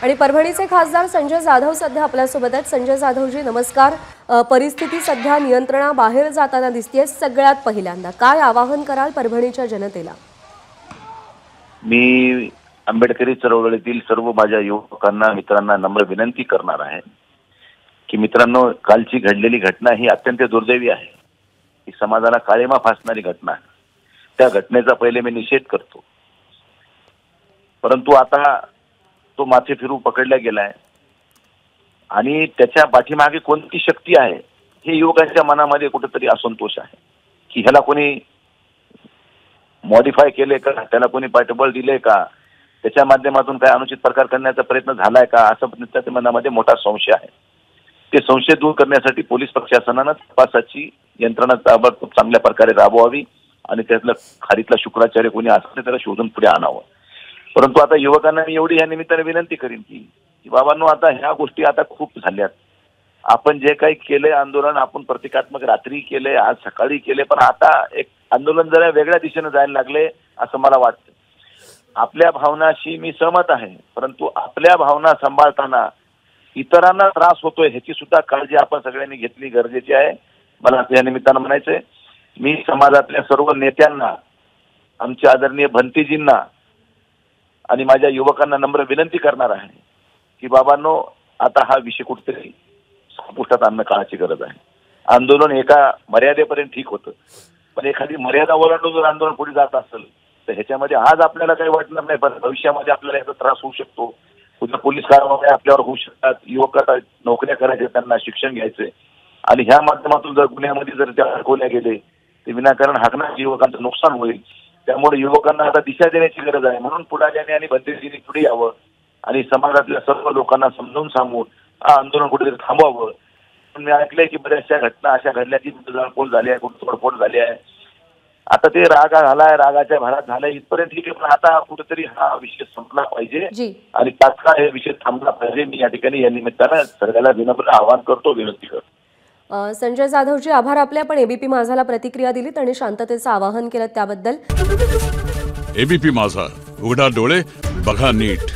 आणि परभणीचे खासदार संजय जाधव सध्या आपल्यासोबत आहेत। संजय जाधवजी नमस्कार। परिस्थिती सध्या नियंत्रणाबाहेर जाताना दिसतेय। सगळ्यात पहिल्यांदा काय आवाहन कराल परभणीच्या जनतेला? मी आंबेडकरी चळवळीतील सर्व माझ्या युवकांना मित्रांना नम्र विनंती करणार आहे की मित्रांनो, कालची घडलेली घटना ही अत्यंत दुर्दैवी आहे। ही समाजाला काळीमा फासणारी घटना आहे। त्या घटनेचा पहिले मी निषेध करतो, परंतु आता तो माथे फिरू पकडला गेलाय आणि त्याच्या पाठीमागे कोणती शक्ती आहे हे युवकांच्या मनामध्ये कुठेतरी असंतोष आहे की ह्याला कोणी मॉडिफाय केले का, त्याला कोणी पाठबळ दिले का, त्याच्या माध्यमातून काय अनुचित प्रकार करण्याचा प्रयत्न झालाय का, असं त्याच्या मनामध्ये मोठा संशय आहे। ते संशय दूर करण्यासाठी पोलीस प्रशासनानं तपासाची यंत्रणा ताबडतोब चांगल्या प्रकारे राबवावी आणि त्यातलं खारीतला शुक्राचार्य कोणी असेल त्याला शोधून पुढे आणावं। परंतु आता युवकांना मी एवढी या निमित्ताने विनंती करीन की बाबांनो, आता ह्या गोष्टी आता खूप झाल्यात। आपण जे काही केलंय आंदोलन, आपण प्रतिकात्मक रात्री केले, आज सकाळी केले, पण आता एक आंदोलन जरा वेगळ्या दिशेने जायला लागले असं मला वाटतं। आपल्या भावनाशी मी सहमत आहे, परंतु आपल्या भावना सांभाळताना इतरांना त्रास होतोय ह्याची सुद्धा काळजी आपण सगळ्यांनी घेतली गरजेची आहे। मला या निमित्तानं म्हणायचंय, मी समाजातल्या सर्व नेत्यांना, आमच्या आदरणीय भंतीजींना आणि माझ्या युवकांना नम्र विनंती करणार आहे की बाबांनो, आता हा विषय कुठेतरी संपुष्टात आणणं काळाची गरज आहे। आंदोलन एका मर्यादेपर्यंत ठीक होतं, पण एखादी मर्यादा ओलांडून जर आंदोलन पुढे जात असेल तर ह्याच्यामध्ये आज आपल्याला काही वाटणार नाही, पण भविष्यामध्ये आपल्याला याचा त्रास होऊ शकतो। उद्या पोलीस कारवाई आपल्यावर होऊ शकतात। युवक नोकऱ्या करायचे, त्यांना शिक्षण घ्यायचे आणि ह्या माध्यमातून जर गुन्ह्यामध्ये जर त्या अडकवल्या गेले ते विनाकारण हाकणार युवकांचं नुकसान होईल। त्यामुळे युवकांना आता दिशा देण्याची गरज आहे। म्हणून पुढाऱ्याने आणि भंतेजींनी पुढे यावं आणि समाजातल्या सर्व लोकांना समजावून सांगून आंदोलन कुठेतरी थांबवावं। पण मी ऐकलंय की बऱ्याचशा घटना अशा घडल्या की जळपोळ झाली आहे, कुठे तोडफोड झाली आहे। आता ते राग झालाय, रागाच्या भरात झालाय इथपर्यंत ठीक आहे, पण आता कुठेतरी हा विषय संपला पाहिजे आणि तात्काळ हे विषय थांबला पाहिजे। मी या ठिकाणी या निमित्तानं सगळ्याला विनम्र आवाहन करतो, विनंती करतो। संजय जाधवजी आभार आपले। आपण एबीपी माझाला प्रतिक्रिया दिलीत आणि शांततेचं आवाहन केलं त्याबद्दल। एबीपी माझा, उघडा डोळे बघा नीट।